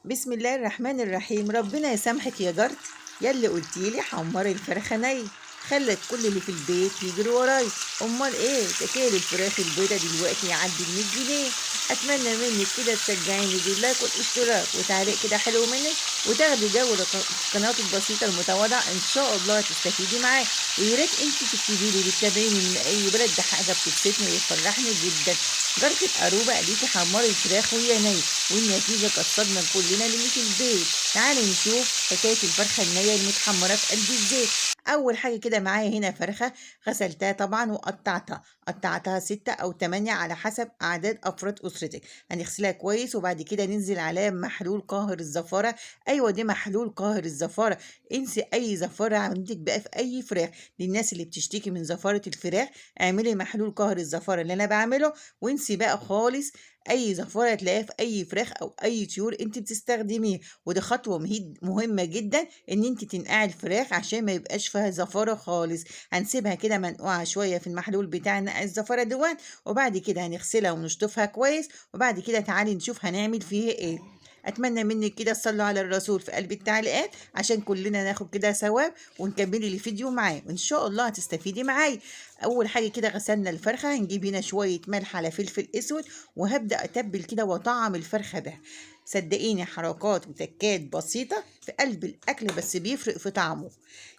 بسم الله الرحمن الرحيم. ربنا يسامحك يا جارتي ياللي قلتيلي حمري الفراخ ني، خلت كل اللي في البيت يجري وراي. امال ايه ده كيلو الفراخ البيضه دلوقتي يعدي ال100 جنيه. اتمنى منك كده تشجعيني باللايك والاشتراك وتعليق كده حلو منك، وتاخدي جوله القناه البسيطه المتواضعه، ان شاء الله هتستفيدي معايا. ويا ريت انت تكتبي لي بتتابعيني من اي بلد، ده حاجه بتبسطني ويفرحني جدا. جارتك أروبة قاليتي حمري الفراخ وهي نية، والنتيجة كانت صدمة كلنا اللي في البيت. تعالوا نشوف حكاية الفرخة النية المتحمرة في قلب الزيت. أول حاجة كده معايا هنا فرخة غسلتها طبعا قطعتها 6 أو 8 على حسب أعداد أفراد أسرتك. هنغسلها كويس وبعد كده ننزل عليها بمحلول قاهر الزفارة. أيوة دي محلول قاهر الزفارة. انسي أي زفارة عندك بقى في أي فراخ. للناس اللي بتشتكي من زفارة الفراخ اعملي محلول قاهر الزفارة اللي أنا بعمله، وانسي بقى خالص اي زفاره تلاقيها في اي فراخ او اي طيور انت بتستخدميه. ودي خطوه مهمه جدا ان انت تنقعي الفراخ عشان ما يبقاش فيها زفاره خالص. هنسيبها كده منقوعه شويه في المحلول بتاع نقع الزفاره دوت، وبعد كده هنغسلها ونشطفها كويس، وبعد كده تعالي نشوف هنعمل فيها ايه. اتمنى منك كده تصلوا على الرسول في قلب التعليقات عشان كلنا ناخد كده ثواب، ونكمل الفيديو معاه وان شاء الله هتستفيدي معايا. اول حاجه كده غسلنا الفرخه، هنجيب هنا شويه ملح على فلفل اسود، وهبدا اتبل كده واطعم الفرخه بها. صدقيني حركات وتكات بسيطه في قلب الاكل بس بيفرق في طعمه.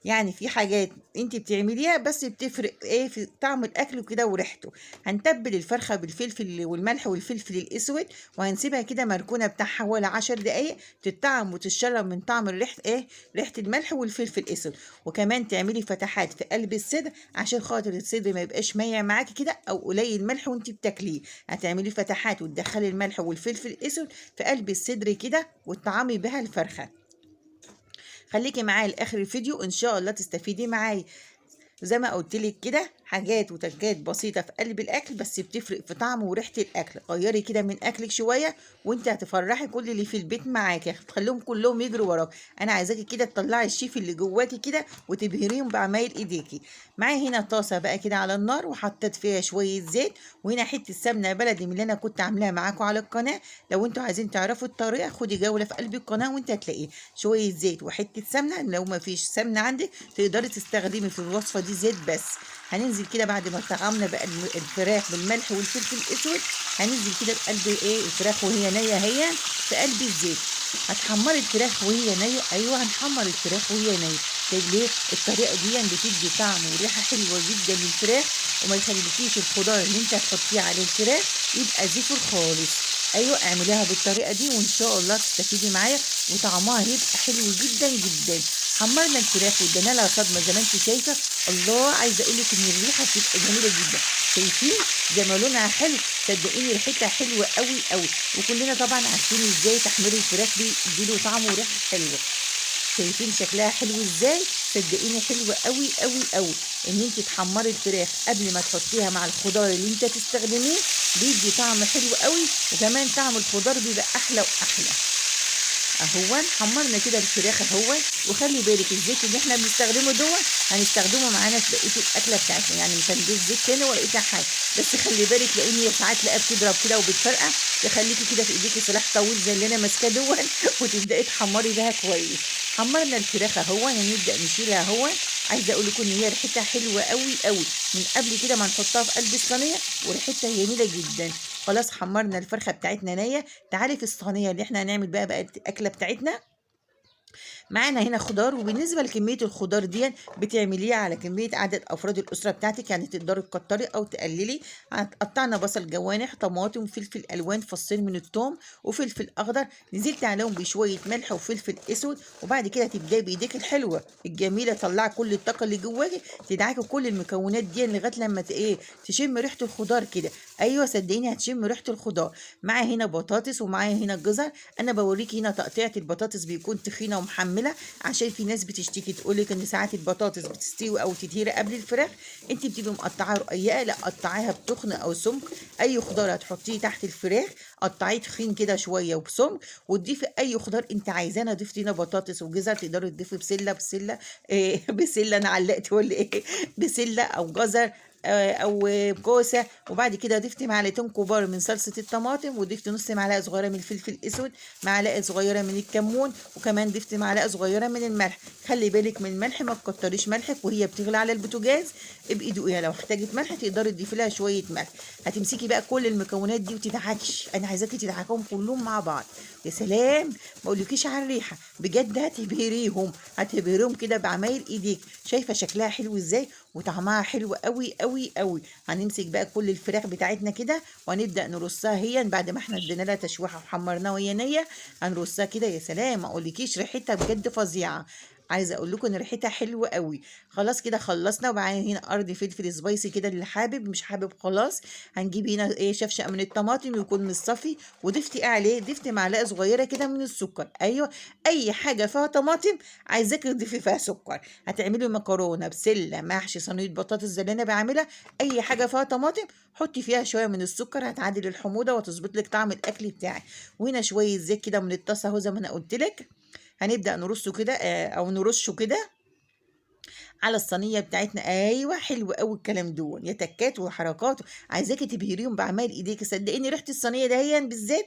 يعني في حاجات انت بتعمليها بس بتفرق ايه في طعم الاكل وكده وريحته. هنتبل الفرخه بالفلفل والملح والفلفل الاسود، وهنسيبها كده مركونه بتاع حوالي 10 دقايق تتطعم وتتشرب من طعم ريحه الملح والفلفل الاسود. وكمان تعملي فتحات في قلب الصدر عشان خاطر الصدر ما يبقاش ميع معاكي كده او قليل ملح وانت بتاكليه. هتعملي فتحات وتدخلي الملح والفلفل الاسود في قلب الصدر كده وتطعمي بها الفرخه. خليكي معايا لاخر الفيديو ان شاء الله تستفيدي معايا. زي ما قلت لك كده حاجات وتكات بسيطة في قلب الأكل بس بتفرق في طعم وريحة الأكل. غيري كده من أكلك شوية وأنت هتفرحي كل اللي في البيت معاكي، هتخليهم كلهم يجروا وراك. أنا عايزاكي كده تطلعي الشيف اللي جواكي كده وتبهريهم بعمايل إيديكي. معايا هنا طاسة بقى كده على النار وحطيت فيها شوية زيت، وهنا حتة سمنة بلدي من اللي أنا كنت عاملاها معاكم على القناة. لو أنتوا عايزين تعرفوا الطريقة خدي جولة في قلب القناة وأنت هتلاقيه. شوية زيت وحتة سمنة، لو ما فيش سمنة عندك تقدري تستخدمي في الوصفة دي زيت بس. هننزل كده بعد ما طعمنا بقى الفراخ بالملح والفلفل الاسود، هننزل كده بقلب ايه الفراخ وهي نيه هي في قلب الزيت. هتحمري الفراخ وهي نيه، ايوه هنحمر الفراخ وهي نيه. طيب ليه؟ الطريقه دي بتدي طعم وريحه حلوه جدا للفراخ، وما يخليكيش الخضار اللي انت هتحطيه على الفراخ يبقى زفر خالص. ايوه اعمليها بالطريقه دي وان شاء الله تستفيدي معايا وطعمها هيبقى حلو جدا جدا. حمرنا الفراخ وادينا لها صدمه زي ما انت شايفه. الله، عايزه اقول لك ان الريحه بتبقى جميله جدا. شايفين زي ما لونها حلو؟ صدقيني ريحتها حلوه قوي قوي. وكلنا طبعا عارفين ازاي تحمير الفراخ بيديله طعم وريحه حلوه. شايفين شكلها حلو ازاي؟ صدقيني حلوه قوي قوي قوي. ان انت تحمري الفراخ قبل ما تحطيها مع الخضار اللي انت تستخدميه بيدي طعم حلو قوي، وكمان طعم الخضار بيبقى احلى واحلى. اهون حمرنا كده الفراخ اهون. وخلي بالك الزيت اللي احنا بنستخدمه دوت هنستخدمه معانا في بقيه الاكله بتاعتنا، يعني مش هنضيف زيت تاني ولا اي حاجه. بس خلي بالك لان ساعات تلاقيها بتضرب كده وبتفرقع، تخليكي كده في ايديكي سلاح طويل زي اللي انا ماسكاه دوت وتبداي تحمري بيها كويس. حمرنا الفراخ اهون، هنبدا نشيلها اهون. عايزه اقول لكم ان هي ريحتها حلوه قوي قوي من قبل كده ما نحطها في قلب الصينيه، وريحتها جميله جدا. خلاص حمرنا الفرخه بتاعتنا نيه. تعالي في الصينيه اللي احنا هنعمل بقى الاكله بتاعتنا. معانا هنا خضار، وبالنسبه لكميه الخضار دي بتعمليها على كميه عدد افراد الاسره بتاعتك، يعني تقدري تكتري او تقللي. قطعنا بصل جوانح، طماطم، فلفل الوان، فصين من الثوم، وفلفل اخضر. نزلت عليهم بشويه ملح وفلفل اسود، وبعد كده تبداي بايديك الحلوه الجميله طلعي كل الطاقه اللي جواكي، تدعكي كل المكونات دي لغايه لما تشم ريحه الخضار كده. ايوه صدقيني هتشم ريحه الخضار. معايا هنا بطاطس ومعايا هنا جزر. انا بوريكي هنا تقطيعه البطاطس بيكون تخينه ومحمله، عشان في ناس بتشتكي تقولك ان ساعات البطاطس بتستوي او تتهري قبل الفراخ. انت بتبقي مقطعاها رقيقه، لا قطعيها بتخن او سمك. اي خضار هتحطيه تحت الفراخ قطعيه تخين كده شويه وبسمك، وتضيفي اي خضار انت عايزاه. انا ضفت هنا بطاطس وجزر، تقدري تضيفي بسله إيه بسله انا علقت ولا ايه بسله او جزر او كوسه. وبعد كده ضفت معلقتين كبار من صلصه الطماطم، وضفت نص معلقه صغيره من الفلفل الاسود، معلقه صغيره من الكمون، وكمان ضفت معلقه صغيره من الملح. خلي بالك من الملح، ما تكتريش ملحك وهي بتغلي على البوتاجاز. ابقي دوقيها، لو احتاجت ملح تقدري تضيفي لها شويه ملح. هتمسكي بقى كل المكونات دي وتدعكش، انا عايزاكي تدعكهم كلهم مع بعض. يا سلام، ما اقولكيش على الريحه، بجد هتبهريهم، هتبهريهم كده بعمايل ايديك. شايفه شكلها حلو ازاي وطعمها حلو قوي قوي قوي. هنمسك بقى كل الفراخ بتاعتنا كده ونبدا نرصها، هي بعد ما احنا ادينا لها تشويحه وحمرناها وهي نيه هنرصها كده. يا سلام، ما اقولكيش ريحتها بجد فظيعه. عايزه اقول لكم ان ريحتها حلوه قوي. خلاص كده خلصنا، وبعدين هنا قرن فلفل سبايسي كده اللي حابب، مش حابب خلاص. هنجيب هنا ايه شفشق من الطماطم يكون متصفي، وضفت ايه عليه، ضفت معلقه صغيره كده من السكر. ايوه، اي حاجه فيها طماطم عايزاكي تضيفي فيها سكر. هتعملي مكرونه، بسله، محشي، صينيه بطاطس زي اللي انا بعملها، اي حاجه فيها طماطم حطي فيها شويه من السكر، هتعادل الحموضه وتظبط لك طعم الاكل بتاعك. وهنا شويه زيت كده من الطاسه اهو زي ما انا قلت لك. هنبدأ نرصه كده او نرشه كده على الصينيه بتاعتنا. ايوه، حلو قوي الكلام دون، يا تكات وحركات. عايزاكي تبهريهم باعمال ايديكي، صدقيني ريحه الصينيه دهيا بالذات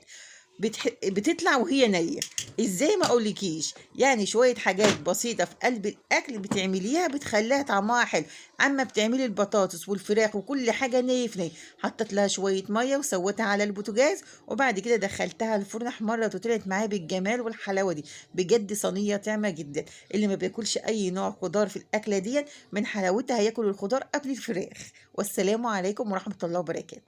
بتطلع وهي نية. ازاي ما اقولكيش، يعني شوية حاجات بسيطة في قلب الاكل بتعمليها بتخليها طعمها حلو. اما بتعملي البطاطس والفراخ وكل حاجة ني في ني، حطيت لها شوية مية وسويتها على البوتاجاز، وبعد كده دخلتها الفرن احمرت وطلعت معايا بالجمال والحلاوة دي. بجد صينية طعمة جدا. اللي ما بياكلش اي نوع خضار في الاكلة دي من حلاوتها هياكل الخضار قبل الفراخ. والسلام عليكم ورحمة الله وبركاته.